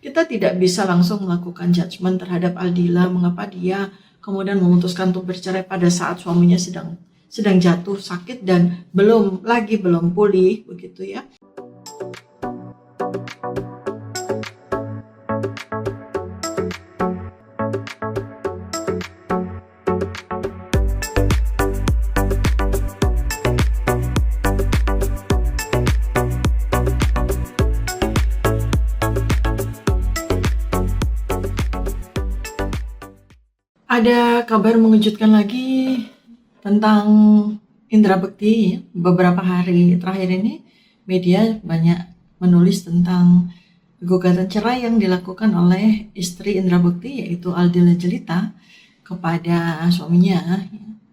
kita tidak bisa langsung melakukan judgement terhadap Aldila mengapa dia kemudian memutuskan untuk bercerai pada saat suaminya sedang jatuh sakit dan belum pulih begitu ya. Ada kabar mengejutkan lagi tentang indra bekti. Beberapa hari terakhir ini media banyak menulis tentang gugatan cerai yang dilakukan oleh istri indra bekti yaitu Aldila Jelita kepada suaminya.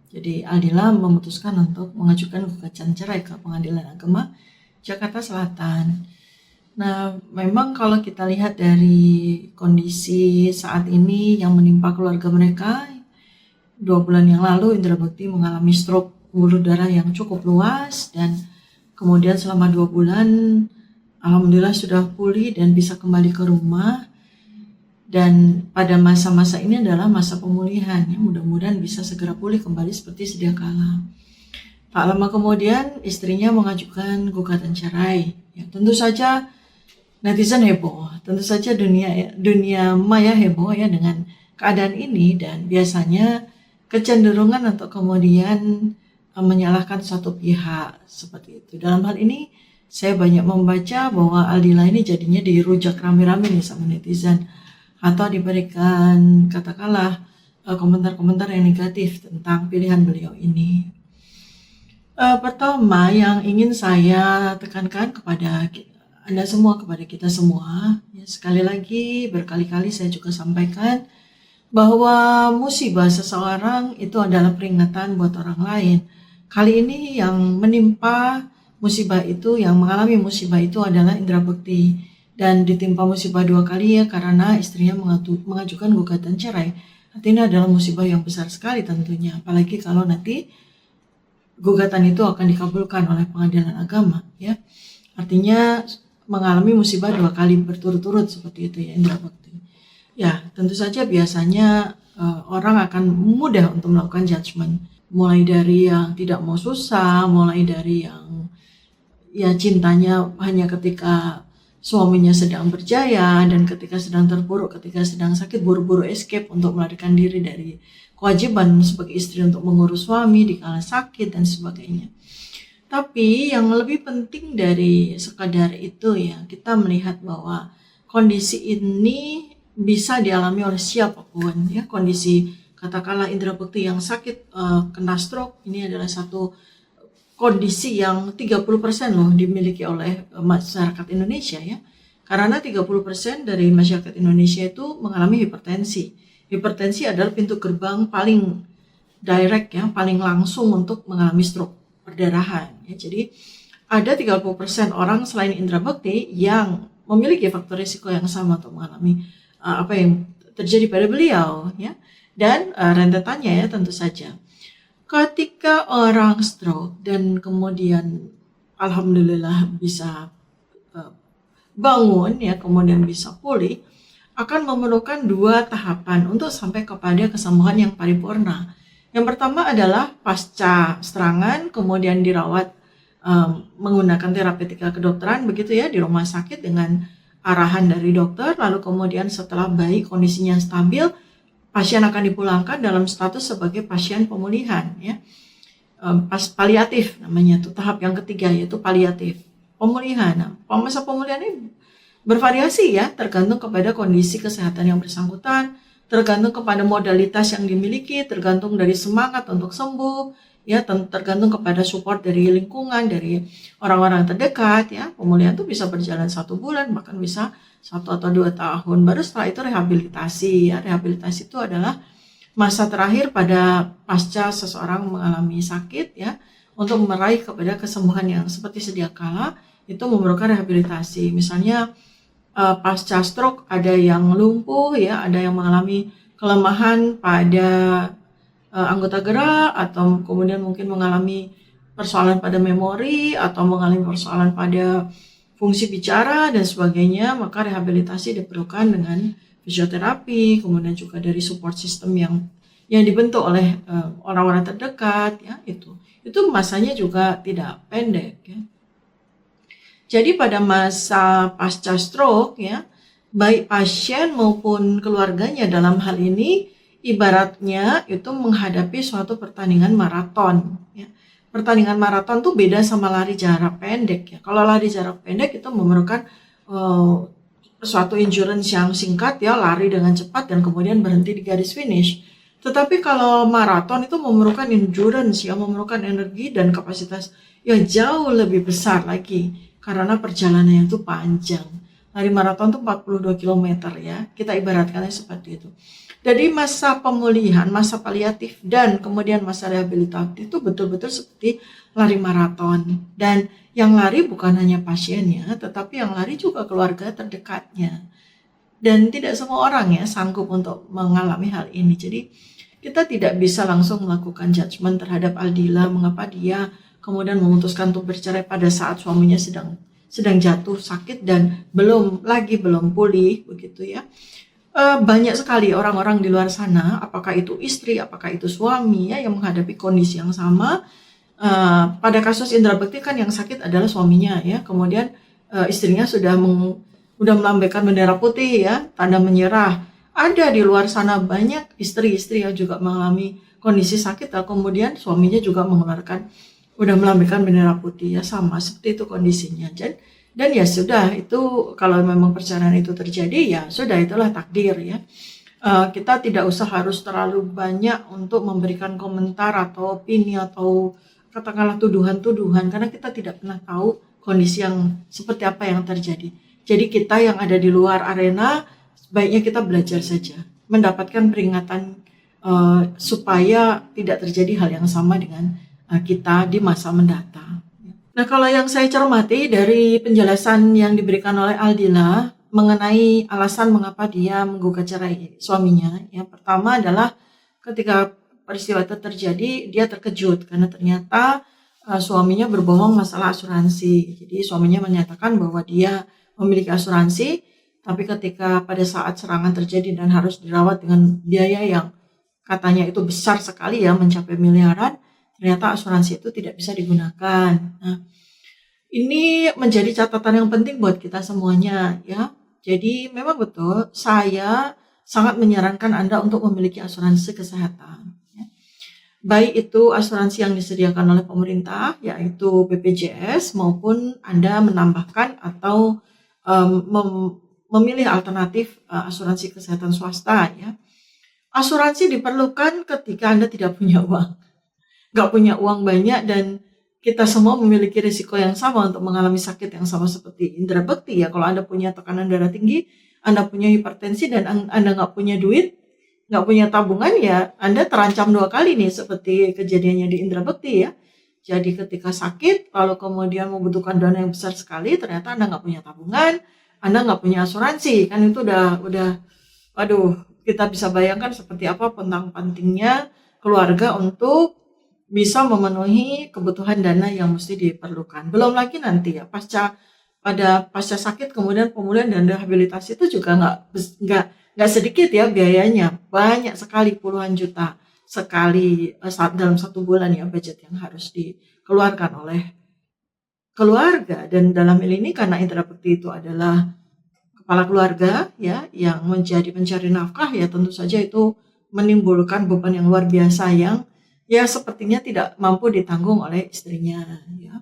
Jadi Aldila memutuskan untuk mengajukan gugatan cerai ke Pengadilan Agama Jakarta Selatan. Nah, memang kalau kita lihat dari kondisi saat ini yang menimpa keluarga mereka, 2 bulan yang lalu indra bekti mengalami stroke pembuluh darah yang cukup luas dan kemudian selama 2 bulan alhamdulillah sudah pulih dan bisa kembali ke rumah. Dan pada masa-masa ini adalah masa pemulihan, ya, mudah-mudahan bisa segera pulih kembali seperti sedia kala. Tak lama kemudian istrinya mengajukan gugatan cerai. Ya, tentu saja netizen heboh, tentu saja dunia maya heboh ya dengan keadaan ini, dan biasanya kecenderungan untuk kemudian menyalahkan satu pihak seperti itu. Dalam hal ini saya banyak membaca bahwa Aldila ini jadinya dirujak rame-rame nih sama netizen atau diberikan katakanlah komentar-komentar yang negatif tentang pilihan beliau ini. Pertama yang ingin saya tekankan kepada Anda semua, kepada kita semua, ya, sekali lagi berkali-kali saya juga sampaikan bahwa musibah seseorang itu adalah peringatan buat orang lain. Kali ini yang menimpa musibah itu, yang mengalami musibah itu adalah indra bekti dan ditimpa musibah 2 kali ya karena istrinya mengajukan gugatan cerai. Artinya adalah musibah yang besar sekali tentunya, apalagi kalau nanti gugatan itu akan dikabulkan oleh Pengadilan Agama, ya. Artinya mengalami musibah 2 kali berturut-turut seperti itu ya indra bekti. Ya, tentu saja biasanya orang akan mudah untuk melakukan judgement, mulai dari yang tidak mau susah, mulai dari yang ya cintanya hanya ketika suaminya sedang berjaya dan ketika sedang terpuruk, ketika sedang sakit buru-buru escape untuk melarikan diri dari kewajiban sebagai istri untuk mengurus suami di kala sakit dan sebagainya. Tapi yang lebih penting dari sekadar itu ya, kita melihat bahwa kondisi ini bisa dialami oleh siapapun ya. Kondisi katakanlah indra bekti yang sakit kena stroke ini adalah satu kondisi yang 30% loh dimiliki oleh masyarakat Indonesia ya. Karena 30% dari masyarakat Indonesia itu mengalami hipertensi. Hipertensi adalah pintu gerbang paling direct ya, paling langsung untuk mengalami stroke, perdarahan ya. Jadi ada 30% orang selain indra bekti yang memiliki faktor risiko yang sama untuk mengalami apa yang terjadi pada beliau ya. Dan rentetannya ya tentu saja ketika orang stroke dan kemudian alhamdulillah bisa bangun ya, kemudian bisa pulih, akan memerlukan 2 tahapan untuk sampai kepada kesembuhan yang paripurna. Yang pertama adalah pasca serangan, kemudian dirawat menggunakan terapeutika kedokteran begitu ya di rumah sakit dengan arahan dari dokter, lalu kemudian setelah baik kondisinya stabil, pasien akan dipulangkan dalam status sebagai pasien pemulihan ya. Paliatif namanya tuh, tahap yang ketiga yaitu paliatif, pemulihan. Nah, masa pemulihan ini bervariasi ya, tergantung kepada kondisi kesehatan yang bersangkutan, tergantung kepada modalitas yang dimiliki, tergantung dari semangat untuk sembuh, ya, tergantung kepada support dari lingkungan, dari orang-orang terdekat, ya. Pemulihan itu bisa berjalan 1 bulan, bahkan bisa 1 atau 2 tahun. Baru setelah itu rehabilitasi, ya. Rehabilitasi itu adalah masa terakhir pada pasca seseorang mengalami sakit, ya, untuk meraih kepada kesembuhan yang seperti sedia kala, itu memerlukan rehabilitasi. Misalnya pasca stroke ada yang lumpuh ya, ada yang mengalami kelemahan pada anggota gerak, atau kemudian mungkin mengalami persoalan pada memori, atau mengalami persoalan pada fungsi bicara dan sebagainya, maka rehabilitasi diperlukan dengan fisioterapi, kemudian juga dari support system yang dibentuk oleh orang-orang terdekat, ya itu masanya juga tidak pendek, ya. Jadi pada masa pasca stroke, ya, baik pasien maupun keluarganya dalam hal ini ibaratnya itu menghadapi suatu pertandingan maraton, ya. Pertandingan maraton tuh beda sama lari jarak pendek, ya. Kalau lari jarak pendek itu memerlukan suatu endurance yang singkat, ya, lari dengan cepat dan kemudian berhenti di garis finish. Tetapi kalau maraton itu memerlukan endurance, yang memerlukan energi dan kapasitas yang jauh lebih besar lagi karena perjalanannya itu panjang. Lari maraton itu 42 km, ya. Kita ibaratkannya seperti itu. Jadi masa pemulihan, masa paliatif dan kemudian masa rehabilitatif itu betul-betul seperti lari maraton. Dan yang lari bukan hanya pasiennya, tetapi yang lari juga keluarga terdekatnya. Dan tidak semua orang, ya, sanggup untuk mengalami hal ini. Jadi kita tidak bisa langsung melakukan judgement terhadap Aldila mengapa dia kemudian memutuskan untuk bercerai pada saat suaminya sedang jatuh sakit dan belum pulih, begitu, ya. Banyak sekali orang-orang di luar sana, apakah itu istri, apakah itu suami, ya, yang menghadapi kondisi yang sama. Pada kasus Indra Bekti kan yang sakit adalah suaminya, ya. Kemudian istrinya sudah melambaikan bendera putih, ya, tanda menyerah. Ada di luar sana banyak istri-istri yang juga mengalami kondisi sakit, dan kemudian suaminya juga udah melambaikan bendera putih, ya, sama seperti itu kondisinya. Dan ya sudah, itu kalau memang perceraian itu terjadi, ya sudah, itulah takdir, ya. Kita tidak usah harus terlalu banyak untuk memberikan komentar atau opini atau katakanlah tuduhan-tuduhan, karena kita tidak pernah tahu kondisi yang seperti apa yang terjadi. Jadi kita yang ada di luar arena, baiknya kita belajar saja, mendapatkan peringatan supaya tidak terjadi hal yang sama dengan kita di masa mendatang. Nah, kalau yang saya cermati dari penjelasan yang diberikan oleh Aldila mengenai alasan mengapa dia menggugat cerai suaminya, yang pertama adalah ketika peristiwa itu terjadi, dia terkejut karena ternyata suaminya berbohong masalah asuransi. Jadi suaminya menyatakan bahwa dia memiliki asuransi, tapi ketika pada saat serangan terjadi dan harus dirawat dengan biaya yang katanya itu besar sekali, ya, mencapai miliaran, ternyata asuransi itu tidak bisa digunakan. Nah, ini menjadi catatan yang penting buat kita semuanya, ya. Jadi memang betul, saya sangat menyarankan Anda untuk memiliki asuransi kesehatan, ya. Baik itu asuransi yang disediakan oleh pemerintah, yaitu BPJS, maupun Anda menambahkan atau memilih alternatif asuransi kesehatan swasta, ya. Asuransi diperlukan ketika Anda tidak punya uang. Nggak punya uang banyak dan kita semua memiliki risiko yang sama untuk mengalami sakit yang sama seperti Indra Bekti, ya. Kalau Anda punya tekanan darah tinggi, Anda punya hipertensi, dan Anda nggak punya duit, nggak punya tabungan, ya Anda terancam 2 kali nih seperti kejadiannya di Indra Bekti, ya. Jadi ketika sakit, lalu kemudian membutuhkan dana yang besar sekali, ternyata Anda nggak punya tabungan, Anda nggak punya asuransi, kan itu waduh, kita bisa bayangkan seperti apa pontang-pantingnya keluarga untuk bisa memenuhi kebutuhan dana yang mesti diperlukan. Belum lagi nanti, ya, pasca sakit kemudian pemulihan dan rehabilitasi itu juga nggak sedikit, ya, biayanya. Banyak sekali, puluhan juta sekali dalam 1 bulan, ya, budget yang harus dikeluarkan oleh keluarga. Dan dalam hal ini karena Indra Bekti itu adalah kepala keluarga, ya, yang menjadi pencari nafkah, ya tentu saja itu menimbulkan beban yang luar biasa yang, ya, sepertinya tidak mampu ditanggung oleh istrinya, ya.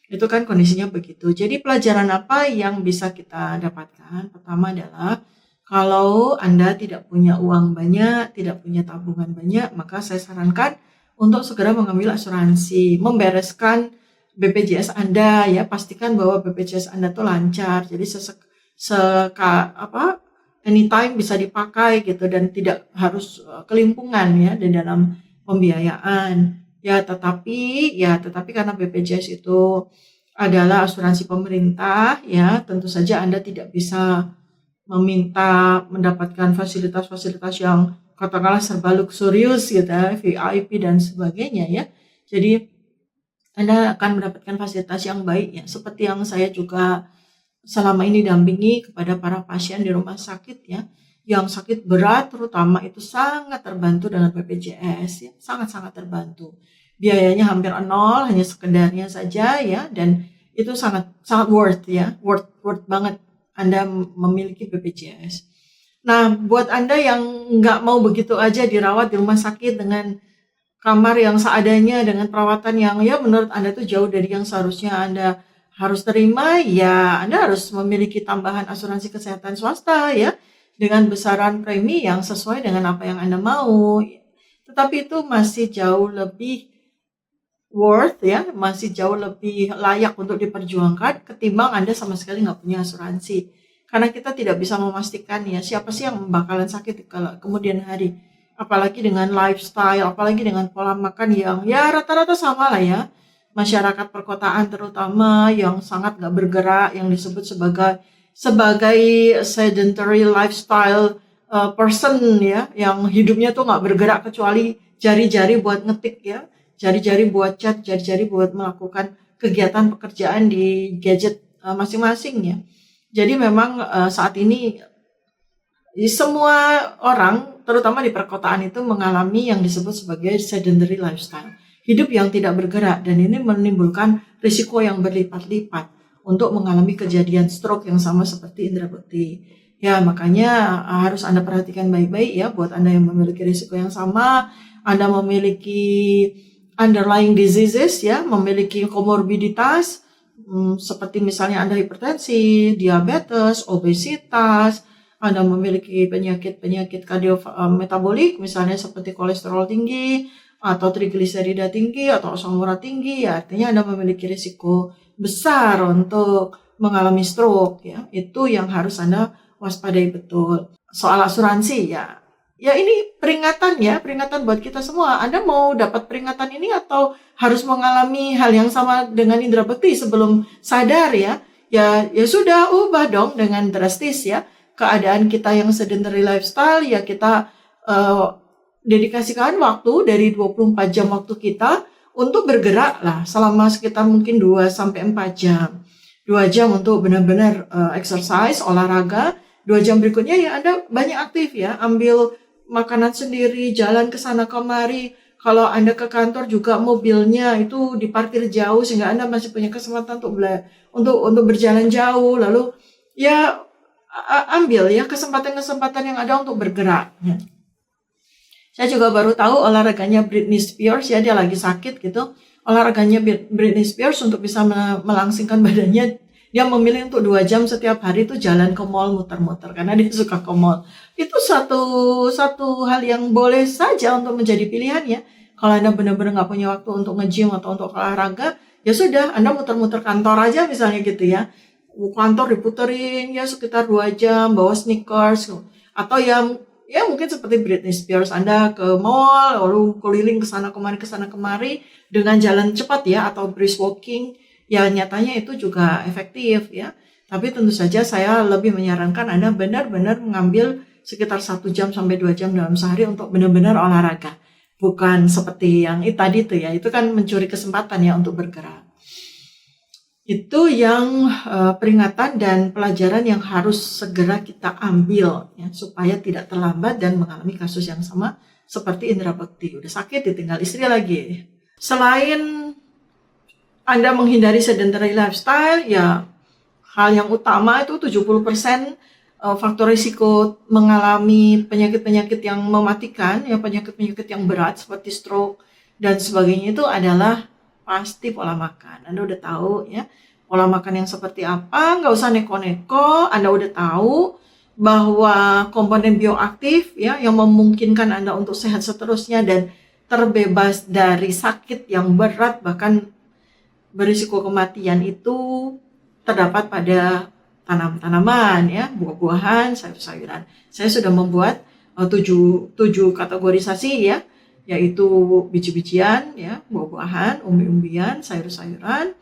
Itu kan kondisinya begitu. Jadi pelajaran apa yang bisa kita dapatkan? Pertama adalah kalau Anda tidak punya uang banyak, tidak punya tabungan banyak, maka saya sarankan untuk segera mengambil asuransi, membereskan BPJS Anda, ya, pastikan bahwa BPJS Anda tuh lancar. Jadi anytime bisa dipakai gitu dan tidak harus kelimpungan, ya, di dalam pembiayaan, ya. Tetapi karena BPJS itu adalah asuransi pemerintah, ya, tentu saja Anda tidak bisa meminta mendapatkan fasilitas-fasilitas yang katakanlah serba luxurious, gitu, ya, VIP dan sebagainya, ya. Jadi Anda akan mendapatkan fasilitas yang baik, ya, seperti yang saya juga selama ini dampingi kepada para pasien di rumah sakit ya, yang sakit berat terutama itu sangat terbantu dengan BPJS ya, sangat-sangat terbantu. Biayanya hampir nol, hanya sekedarnya saja ya, dan itu sangat sangat worth ya, worth banget Anda memiliki BPJS. Nah, buat Anda yang nggak mau begitu aja dirawat di rumah sakit dengan kamar yang seadanya, dengan perawatan yang ya menurut Anda tuh jauh dari yang seharusnya Anda harus terima, ya Anda harus memiliki tambahan asuransi kesehatan swasta ya, dengan besaran premi yang sesuai dengan apa yang Anda mau. Tetapi itu masih jauh lebih worth ya, masih jauh lebih layak untuk diperjuangkan ketimbang Anda sama sekali nggak punya asuransi. Karena kita tidak bisa memastikan ya siapa sih yang bakalan sakit kalau kemudian hari. Apalagi dengan lifestyle, apalagi dengan pola makan yang ya rata-rata sama lah ya. Masyarakat perkotaan terutama yang sangat nggak bergerak, yang disebut sebagai sedentary lifestyle person ya, yang hidupnya tuh nggak bergerak kecuali jari-jari buat ngetik ya, jari-jari buat chat, jari-jari buat melakukan kegiatan pekerjaan di gadget masing-masing ya. Jadi memang saat ini semua orang, terutama di perkotaan itu mengalami yang disebut sebagai sedentary lifestyle. Hidup yang tidak bergerak, dan ini menimbulkan risiko yang berlipat-lipat untuk mengalami kejadian stroke yang sama seperti Indra Bekti. Ya, makanya harus Anda perhatikan baik-baik ya, buat Anda yang memiliki risiko yang sama, Anda memiliki underlying diseases ya, memiliki komorbiditas, seperti misalnya Anda hipertensi, diabetes, obesitas, Anda memiliki penyakit kardiometabolik misalnya seperti kolesterol tinggi atau trigliserida tinggi atau asam urat tinggi, ya artinya Anda memiliki risiko besar untuk mengalami stroke ya. Itu yang harus Anda waspadai betul. Soal asuransi ya. Ya ini peringatan ya, peringatan buat kita semua. Anda mau dapat peringatan ini atau harus mengalami hal yang sama dengan Indra Bekti sebelum sadar ya? Ya sudah ubah dong dengan drastis ya. Keadaan kita yang sedentary lifestyle ya kita dedikasikan waktu dari 24 jam waktu kita untuk bergerak lah selama sekitar mungkin 2-4 jam. 2 jam untuk benar-benar exercise, olahraga. 2 jam berikutnya ya Anda banyak aktif ya, ambil makanan sendiri, jalan ke sana kemari. Kalau Anda ke kantor juga mobilnya itu diparkir jauh sehingga Anda masih punya kesempatan untuk berjalan jauh. Lalu ya ambil ya kesempatan-kesempatan yang ada untuk bergerak. Ya. Saya juga baru tahu olahraganya Britney Spears ya, dia lagi sakit gitu. Olahraganya Britney Spears untuk bisa melangsingkan badannya, dia memilih untuk 2 jam setiap hari itu jalan ke mall muter-muter karena dia suka ke mall. Itu satu hal yang boleh saja untuk menjadi pilihan ya. Kalau Anda benar-benar nggak punya waktu untuk nge-gym atau untuk olahraga, ya sudah Anda muter-muter kantor aja misalnya gitu ya. Kantor diputerin ya sekitar 2 jam, bawa sneakers, atau ya mungkin seperti Britney Spears, Anda ke mall lalu keliling ke sana kemari dengan jalan cepat ya, atau brisk walking ya, nyatanya itu juga efektif ya. Tapi tentu saja saya lebih menyarankan Anda benar-benar mengambil sekitar 1 jam sampai 2 jam dalam sehari untuk benar-benar olahraga, bukan seperti yang tadi tuh ya, itu kan mencuri kesempatan ya untuk bergerak. Itu yang peringatan dan pelajaran yang harus segera kita ambil ya, supaya tidak terlambat dan mengalami kasus yang sama seperti Indra Bekti. Udah sakit ditinggal istri lagi. Selain Anda menghindari sedentary lifestyle ya, hal yang utama itu 70% faktor risiko mengalami penyakit-penyakit yang mematikan ya, penyakit-penyakit yang berat seperti stroke dan sebagainya itu adalah pasti pola makan. Anda udah tahu ya pola makan yang seperti apa, nggak usah neko-neko. Anda udah tahu bahwa komponen bioaktif ya yang memungkinkan Anda untuk sehat seterusnya dan terbebas dari sakit yang berat bahkan berisiko kematian itu terdapat pada tanaman-tanaman ya, buah-buahan, sayur-sayuran. Saya sudah membuat 7 kategorisasi ya, yaitu biji-bijian ya, buah-buahan, umbi-umbian, sayur-sayuran,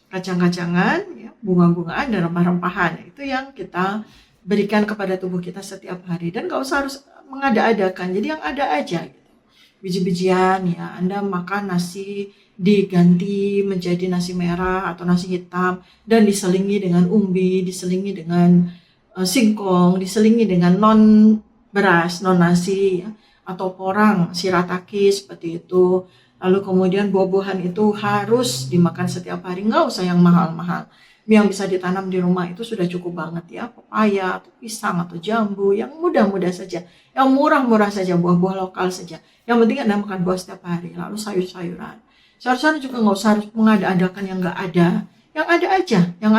kacang-kacangan ya, bunga-bungaan dan rempah-rempahan. Itu yang kita berikan kepada tubuh kita setiap hari dan nggak usah harus mengada-adakan. Jadi yang ada aja gitu. Biji-bijian ya, Anda makan nasi diganti menjadi nasi merah atau nasi hitam dan diselingi dengan umbi, diselingi dengan singkong, diselingi dengan non beras, non nasi ya, atau porang, shirataki seperti itu. Lalu kemudian buah-buahan itu harus dimakan setiap hari, nggak usah yang mahal-mahal. Yang bisa ditanam di rumah itu sudah cukup banget ya, pepaya atau pisang atau jambu, yang mudah-mudah saja, yang murah-murah saja, buah-buah lokal saja. Yang penting Anda makan buah setiap hari, lalu sayur-sayuran. Sayur-sayuran juga nggak usah harus mengada-adakan yang nggak ada. Yang ada aja, yang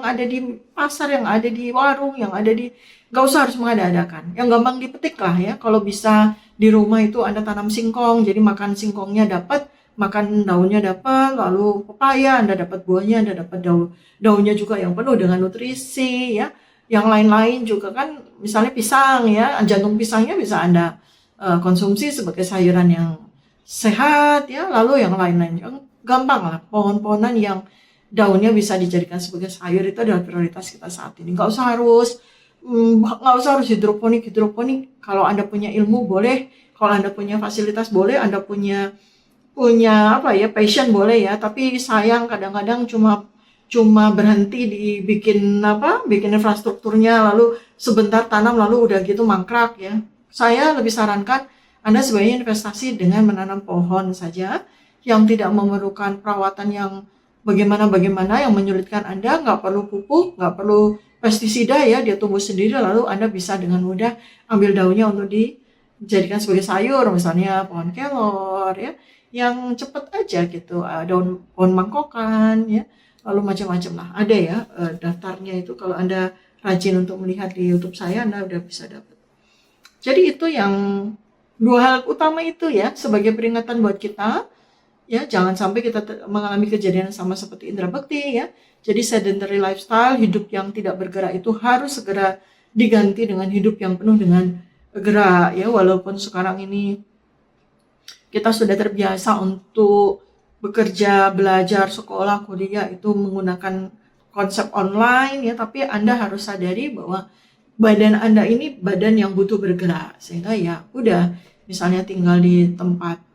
ada di pasar, yang ada di warung, yang ada di nggak usah harus mengada-adakan. Yang gampang dipetik lah ya. Kalau bisa di rumah itu Anda tanam singkong, jadi makan singkongnya dapat, makan daunnya dapat, lalu pepaya Anda dapat buahnya, Anda dapat daunnya juga yang penuh dengan nutrisi ya. Yang lain-lain juga kan, misalnya pisang ya, jantung pisangnya bisa Anda konsumsi sebagai sayuran yang sehat ya. Lalu yang lain-lain yang gampang lah, pohon-pohonan yang daunnya bisa dijadikan sebagai sayur itu adalah prioritas kita saat ini. Nggak usah harus hidroponik. Kalau Anda punya ilmu boleh, kalau Anda punya fasilitas boleh, Anda punya apa ya, passion boleh ya. Tapi sayang kadang-kadang cuma berhenti bikin infrastrukturnya, lalu sebentar tanam lalu udah gitu mangkrak ya. Saya lebih sarankan Anda sebaiknya investasi dengan menanam pohon saja yang tidak memerlukan perawatan yang bagaimana yang menyulitkan Anda, nggak perlu pupuk, nggak perlu pestisida ya, dia tumbuh sendiri, lalu Anda bisa dengan mudah ambil daunnya untuk dijadikan sebagai sayur, misalnya pohon kelor ya, yang cepet aja gitu, daun pohon mangkokan ya, lalu macam-macam lah, ada ya daftarnya itu. Kalau Anda rajin untuk melihat di YouTube saya, Anda udah bisa dapat. Jadi itu yang dua hal utama itu ya, sebagai peringatan buat kita. Ya, jangan sampai kita mengalami kejadian sama seperti Indra Bekti ya. Jadi sedentary lifestyle, hidup yang tidak bergerak itu harus segera diganti dengan hidup yang penuh dengan gerak ya. Walaupun sekarang ini kita sudah terbiasa untuk bekerja, belajar, sekolah, kuliah itu menggunakan konsep online ya, tapi Anda harus sadari bahwa badan Anda ini badan yang butuh bergerak, sehingga ya udah, misalnya tinggal di tempat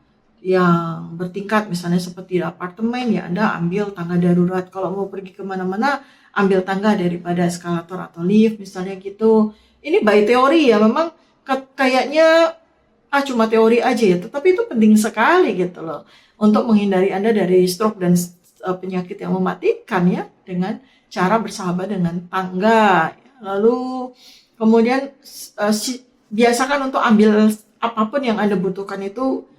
yang bertingkat, misalnya seperti di apartemen ya, Anda ambil tangga darurat. Kalau mau pergi kemana-mana, ambil tangga daripada eskalator atau lift, misalnya gitu. Ini by teori ya, memang kayaknya cuma teori aja ya, tetapi itu penting sekali gitu loh, untuk menghindari Anda dari stroke dan penyakit yang mematikan ya, dengan cara bersahabat dengan tangga. Lalu kemudian biasakan untuk ambil apapun yang Anda butuhkan itu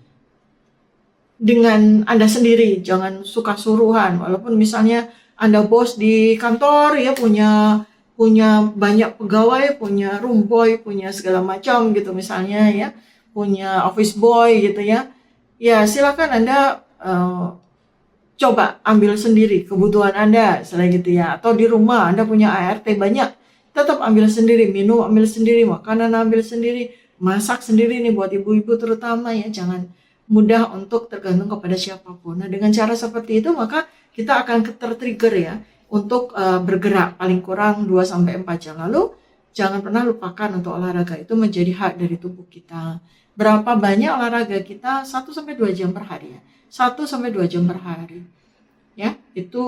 dengan Anda sendiri, jangan suka suruhan. Walaupun misalnya Anda bos di kantor ya, punya banyak pegawai, punya room boy, punya segala macam gitu misalnya ya, punya office boy gitu ya. Ya silakan Anda coba ambil sendiri kebutuhan Anda, selain gitu ya. Atau di rumah Anda punya ART banyak, tetap ambil sendiri, minum ambil sendiri, makanan ambil sendiri, masak sendiri nih buat ibu-ibu terutama ya. Jangan mudah untuk tergantung kepada siapapun. Nah, dengan cara seperti itu maka kita akan tertrigger ya untuk bergerak paling kurang 2-4 jam. Lalu jangan pernah lupakan untuk olahraga, itu menjadi hak dari tubuh kita. Berapa banyak olahraga kita? 1-2 jam per hari ya. 1-2 jam per hari. Ya, itu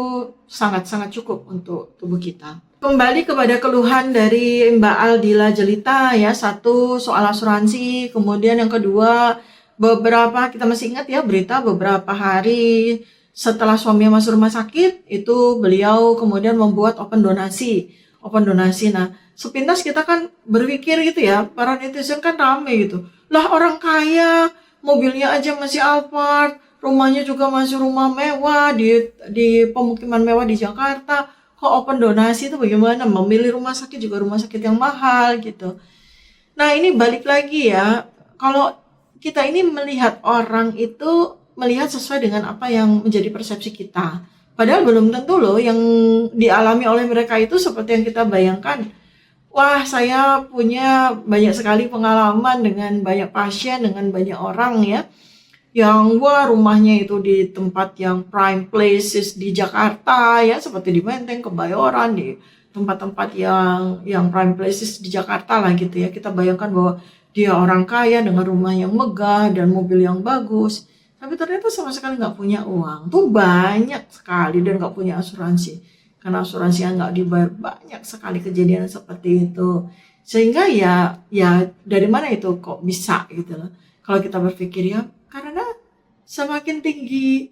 sangat-sangat cukup untuk tubuh kita. Kembali kepada keluhan dari Mbak Aldila Jelita ya. Satu, soal asuransi, kemudian yang kedua, kita masih ingat ya berita beberapa hari setelah suaminya masuk rumah sakit, itu beliau kemudian membuat open donasi. Nah, sepintas kita kan berpikir gitu ya, para netizen kan rame gitu. Lah, orang kaya, mobilnya aja masih Alphard, rumahnya juga masih rumah mewah di pemukiman mewah di Jakarta. Kok open donasi itu bagaimana? Memilih rumah sakit juga rumah sakit yang mahal gitu. Nah, ini balik lagi ya, kalau kita ini melihat orang itu melihat sesuai dengan apa yang menjadi persepsi kita. Padahal belum tentu loh yang dialami oleh mereka itu seperti yang kita bayangkan. Wah, saya punya banyak sekali pengalaman dengan banyak pasien, dengan banyak orang ya, yang rumahnya itu di tempat yang prime places di Jakarta ya, seperti di Menteng, Kebayoran, di tempat-tempat yang prime places di Jakarta lah gitu ya. Kita bayangkan bahwa dia orang kaya dengan rumah yang megah dan mobil yang bagus. tapi ternyata sama sekali nggak punya uang. Tuh banyak sekali dan nggak punya asuransi. Karena asuransi yang nggak dibayar, banyak sekali kejadian seperti itu. Sehingga ya dari mana itu kok bisa gitu loh. Kalau kita berpikir ya, karena semakin tinggi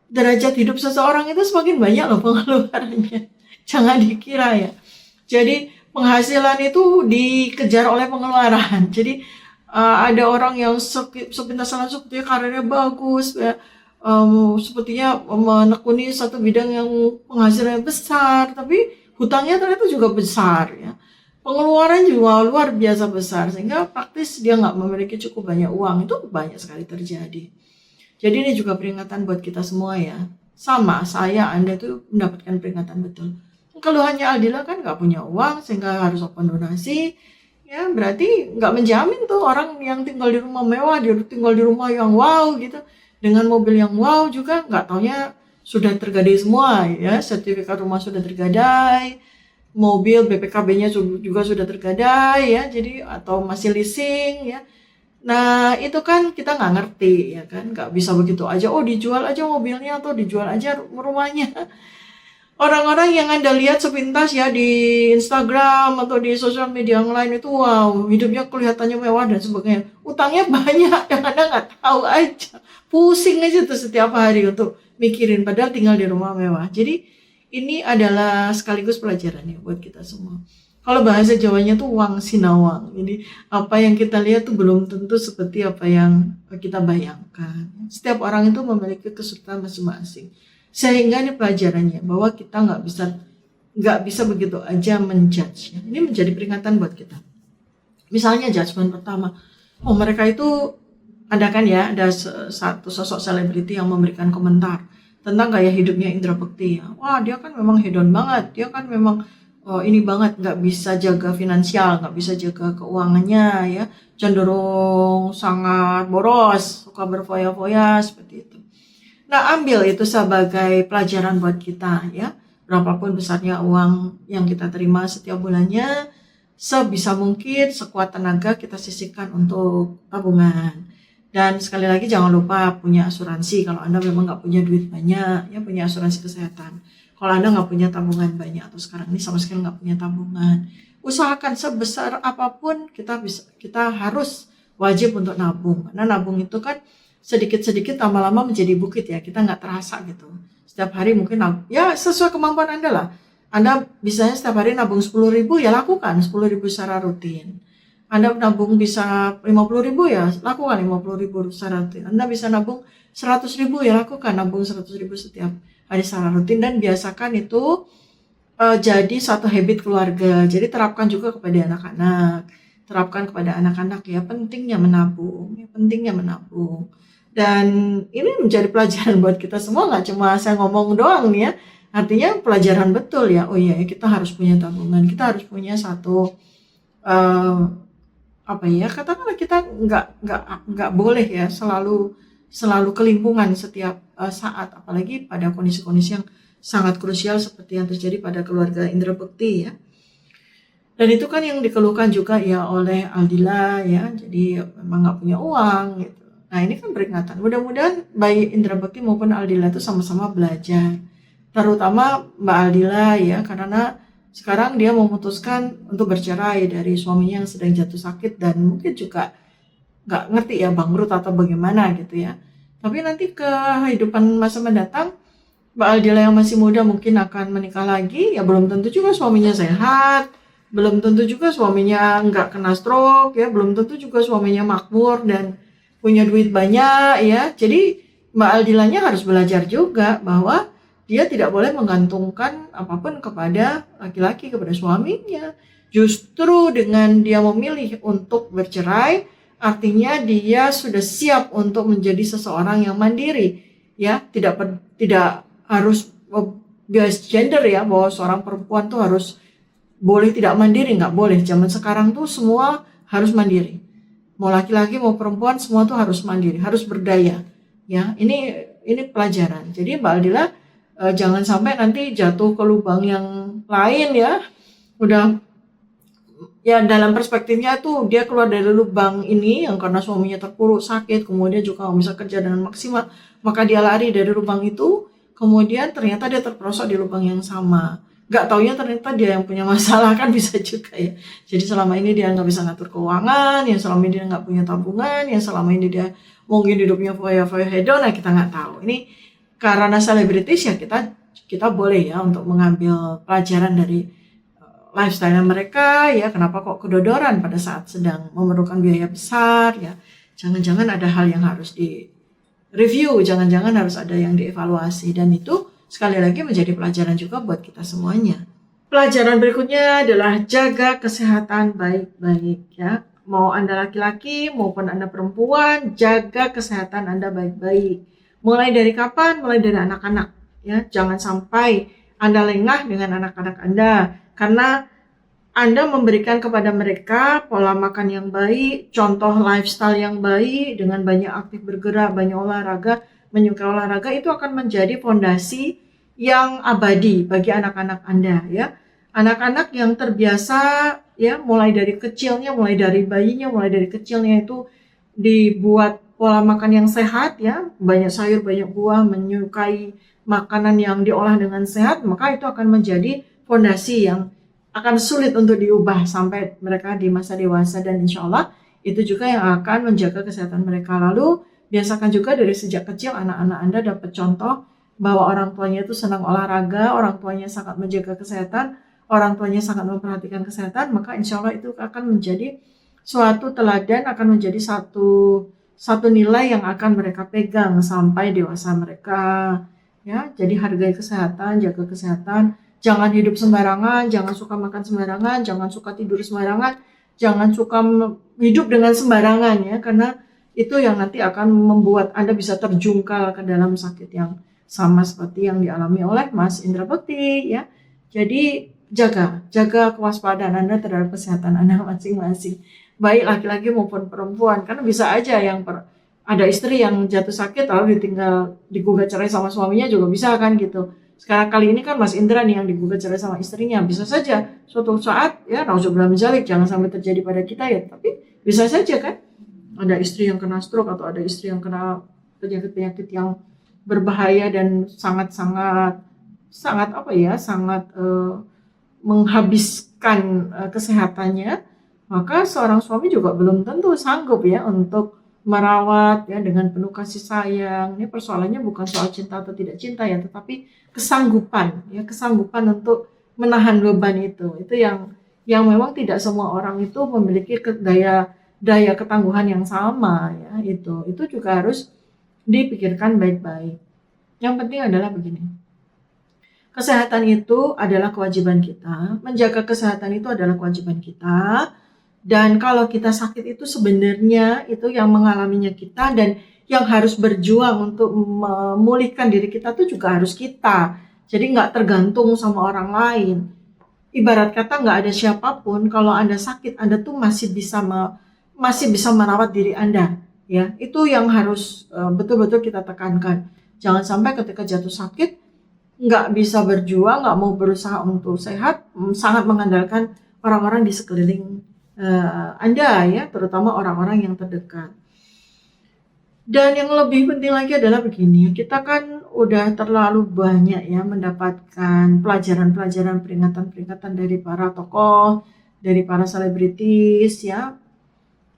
derajat hidup seseorang itu semakin banyak loh pengeluarannya. Jangan dikira ya. Jadi penghasilan itu dikejar oleh pengeluaran. Jadi ada orang yang sepintas langsung sepertinya karirnya bagus ya, sepertinya menekuni satu bidang yang penghasilannya besar, tapi hutangnya ternyata juga besar ya. Pengeluaran juga luar biasa besar sehingga praktis dia nggak memiliki cukup banyak uang. Itu banyak sekali terjadi. Jadi ini juga peringatan buat kita semua ya. Sama saya, Anda itu mendapatkan peringatan betul. Kalau hanya Aldila kan nggak punya uang sehingga harus open donasi, ya berarti nggak menjamin tuh orang yang tinggal di rumah mewah, dia tinggal di rumah yang wow gitu, dengan mobil yang wow juga nggak taunya sudah tergadai semua ya, sertifikat rumah sudah tergadai, mobil BPKB-nya juga sudah tergadai ya, jadi atau masih leasing ya. Nah itu kan kita nggak ngerti ya kan, nggak bisa begitu aja, oh dijual aja mobilnya atau dijual aja rumahnya. Orang-orang yang Anda lihat sepintas ya di Instagram atau di sosial media yang lain itu wow, hidupnya kelihatannya mewah dan sebagainya. Utangnya banyak yang Anda nggak tahu aja. Pusing aja tuh setiap hari untuk mikirin padahal tinggal di rumah mewah. Jadi ini adalah sekaligus pelajaran ya buat kita semua. Kalau bahasa Jawanya tuh wang sinawang. Jadi apa yang kita lihat tuh belum tentu seperti apa yang kita bayangkan. Setiap orang itu memiliki kesulitan masing-masing. Sehingga ini pelajarannya bahwa kita nggak bisa begitu aja menjudge. Ini menjadi peringatan buat kita. Misalnya judgement pertama, oh mereka itu ada kan ya, ada satu sosok selebriti yang memberikan komentar tentang gaya hidupnya Indra Bekti ya. Wah dia kan memang hedon banget, dia kan memang ini banget, nggak bisa jaga finansial, nggak bisa jaga keuangannya ya, cenderung sangat boros, suka berfoya-foya seperti itu. Nah, ambil itu sebagai pelajaran buat kita ya. Berapapun besarnya uang yang kita terima setiap bulannya, sebisa mungkin sekuat tenaga kita sisihkan untuk tabungan. Dan sekali lagi jangan lupa punya asuransi kalau Anda memang nggak punya duit banyak, ya punya asuransi kesehatan. Kalau Anda nggak punya tabungan banyak atau sekarang ini sama sekali nggak punya tabungan, usahakan sebesar apapun kita harus wajib untuk nabung. Karena nabung itu kan sedikit-sedikit lama-lama menjadi bukit ya, kita nggak terasa gitu. Setiap hari mungkin ya sesuai kemampuan Anda lah. Anda bisanya setiap hari nabung 10.000 ya lakukan 10.000 secara rutin. Anda nabung bisa 50.000 ya lakukan 50.000 secara rutin. Anda bisa nabung 100.000 ya lakukan nabung 100.000 setiap hari secara rutin dan biasakan itu jadi satu habit keluarga. Jadi terapkan juga kepada anak-anak. Terapkan kepada anak-anak ya pentingnya menabung, ya pentingnya menabung. Dan ini menjadi pelajaran buat kita semua, nggak cuma saya ngomong doang nih ya. Artinya pelajaran betul ya. Oh iya, kita harus punya tabungan, kita harus punya satu apa ya? Katakanlah kita nggak boleh ya selalu kelimpungan setiap saat, apalagi pada kondisi-kondisi yang sangat krusial seperti yang terjadi pada keluarga Indra Bekti ya. Dan itu kan yang dikeluhkan juga ya oleh Aldila ya. Jadi memang nggak punya uang gitu. Nah ini kan peringatan, mudah-mudahan baik Indra Bekti maupun Aldila itu sama-sama belajar. Terutama Mbak Aldila ya, karena sekarang dia memutuskan untuk bercerai dari suaminya yang sedang jatuh sakit dan mungkin juga nggak ngerti ya bangkrut atau bagaimana gitu ya. Tapi nanti kehidupan masa mendatang, Mbak Aldila yang masih muda mungkin akan menikah lagi, ya belum tentu juga suaminya sehat, belum tentu juga suaminya nggak kena stroke ya, belum tentu juga suaminya makmur dan punya duit banyak ya. Jadi Mbak Aldilanya harus belajar juga bahwa dia tidak boleh menggantungkan apapun kepada laki-laki, kepada suaminya. Justru dengan dia memilih untuk bercerai, artinya dia sudah siap untuk menjadi seseorang yang mandiri ya, tidak harus bias gender ya, bahwa seorang perempuan tuh harus boleh tidak mandiri, nggak boleh. Zaman sekarang tuh semua harus mandiri. Mau laki-laki mau perempuan semua tuh harus mandiri, harus berdaya. Ya, ini pelajaran. Jadi Mbak Aldila jangan sampai nanti jatuh ke lubang yang lain ya. Udah Ya dalam perspektifnya tuh dia keluar dari lubang ini yang karena suaminya terpuruk sakit, kemudian juga nggak bisa kerja dengan maksimal, maka dia lari dari lubang itu, kemudian ternyata dia terperosok di lubang yang sama. Nggak taunya ternyata dia yang punya masalah kan bisa juga ya. Jadi selama ini dia nggak bisa ngatur keuangan, yang selama ini dia nggak punya tabungan, yang selama ini dia mungkin hidupnya foya-foya hedon, nah kita nggak tahu. Ini karena selebritis ya kita boleh ya untuk mengambil pelajaran dari lifestyle mereka ya, kenapa kok kedodoran pada saat sedang memerlukan biaya besar ya. Jangan-jangan ada hal yang harus di review, jangan-jangan harus ada yang dievaluasi, dan itu sekali lagi menjadi pelajaran juga buat kita semuanya. Pelajaran berikutnya adalah jaga kesehatan baik-baik ya. Mau Anda laki-laki maupun Anda perempuan, jaga kesehatan Anda baik-baik. Mulai dari kapan? Mulai dari anak-anak ya. Jangan sampai Anda lengah dengan anak-anak Anda, karena Anda memberikan kepada mereka pola makan yang baik, contoh lifestyle yang baik dengan banyak aktif bergerak, banyak olahraga, menyukai olahraga, itu akan menjadi fondasi yang abadi bagi anak-anak Anda ya. Anak-anak yang terbiasa ya, mulai dari kecilnya, mulai dari bayinya, mulai dari kecilnya itu dibuat pola makan yang sehat ya, banyak sayur, banyak buah, menyukai makanan yang diolah dengan sehat, maka itu akan menjadi fondasi yang akan sulit untuk diubah sampai mereka di masa dewasa, dan insya Allah itu juga yang akan menjaga kesehatan mereka. Lalu biasakan juga dari sejak kecil anak-anak Anda dapat contoh bahwa orang tuanya itu senang olahraga, orang tuanya sangat menjaga kesehatan, orang tuanya sangat memperhatikan kesehatan, maka insya Allah itu akan menjadi suatu teladan, akan menjadi satu nilai yang akan mereka pegang sampai dewasa mereka ya. Jadi hargai kesehatan, jaga kesehatan, jangan hidup sembarangan, jangan suka makan sembarangan, jangan suka tidur sembarangan, jangan suka hidup dengan sembarangan ya, karena itu yang nanti akan membuat Anda bisa terjungkal ke dalam sakit yang sama seperti yang dialami oleh Mas Indra Bekti ya. Jadi jaga kewaspadaan Anda terhadap kesehatan Anda masing-masing, baik laki-laki maupun perempuan, karena bisa aja ada istri yang jatuh sakit lalu ditinggal digugat cerai sama suaminya juga bisa kan gitu. Sekarang kali ini kan Mas Indra nih yang digugat cerai sama istrinya, bisa saja suatu saat ya, nauzubillah min dzalik, jangan sampai terjadi pada kita ya, tapi bisa saja kan ada istri yang kena stroke atau ada istri yang kena penyakit-penyakit yang berbahaya dan sangat-sangat menghabiskan kesehatannya, maka seorang suami juga belum tentu sanggup ya untuk merawat ya dengan penuh kasih sayang. Ini persoalannya bukan soal cinta atau tidak cinta ya, tetapi kesanggupan untuk menahan beban itu yang memang tidak semua orang itu memiliki daya ketangguhan yang sama ya. Itu juga harus dipikirkan baik-baik. Yang penting adalah begini, kesehatan itu adalah kewajiban kita, menjaga kesehatan itu adalah kewajiban kita, dan kalau kita sakit itu sebenarnya itu yang mengalaminya kita, dan yang harus berjuang untuk memulihkan diri kita itu juga harus kita. Jadi nggak tergantung sama orang lain. Ibarat kata nggak ada siapapun, kalau Anda sakit, Anda tuh masih bisa merawat diri Anda. Ya, itu yang harus betul-betul kita tekankan. Jangan sampai ketika jatuh sakit nggak bisa berjuang, nggak mau berusaha untuk sehat, sangat mengandalkan orang-orang di sekeliling Anda ya, terutama orang-orang yang terdekat. Dan yang lebih penting lagi adalah begini, kita kan udah terlalu banyak ya mendapatkan pelajaran-pelajaran, peringatan-peringatan dari para tokoh, dari para selebritis ya.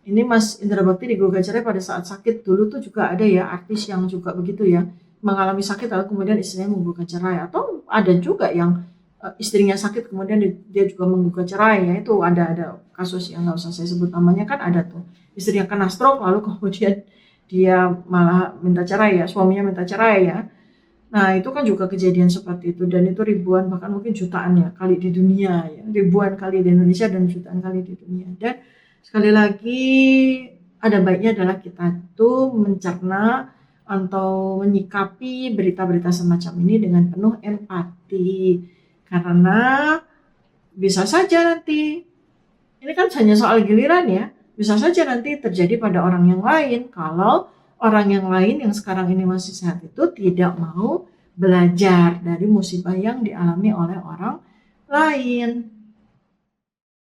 Ini Mas Indra Bekti digugat cerai pada saat sakit. Dulu tuh juga ada ya artis yang juga begitu ya, mengalami sakit lalu kemudian istrinya menggugat cerai, atau ada juga yang istrinya sakit kemudian dia juga menggugat cerai ya. Itu ada kasus yang nggak usah saya sebut namanya, kan ada tuh istrinya kena stroke lalu kemudian dia malah minta cerai ya, suaminya minta cerai ya. Nah itu kan juga kejadian seperti itu, dan itu ribuan bahkan mungkin jutaan ya kali di dunia ya, ribuan kali di Indonesia dan jutaan kali di dunia. Dan sekali lagi ada baiknya adalah kita tuh mencerna atau menyikapi berita-berita semacam ini dengan penuh empati, karena bisa saja nanti ini kan hanya soal giliran ya, bisa saja nanti terjadi pada orang yang lain kalau orang yang lain yang sekarang ini masih sehat itu tidak mau belajar dari musibah yang dialami oleh orang lain.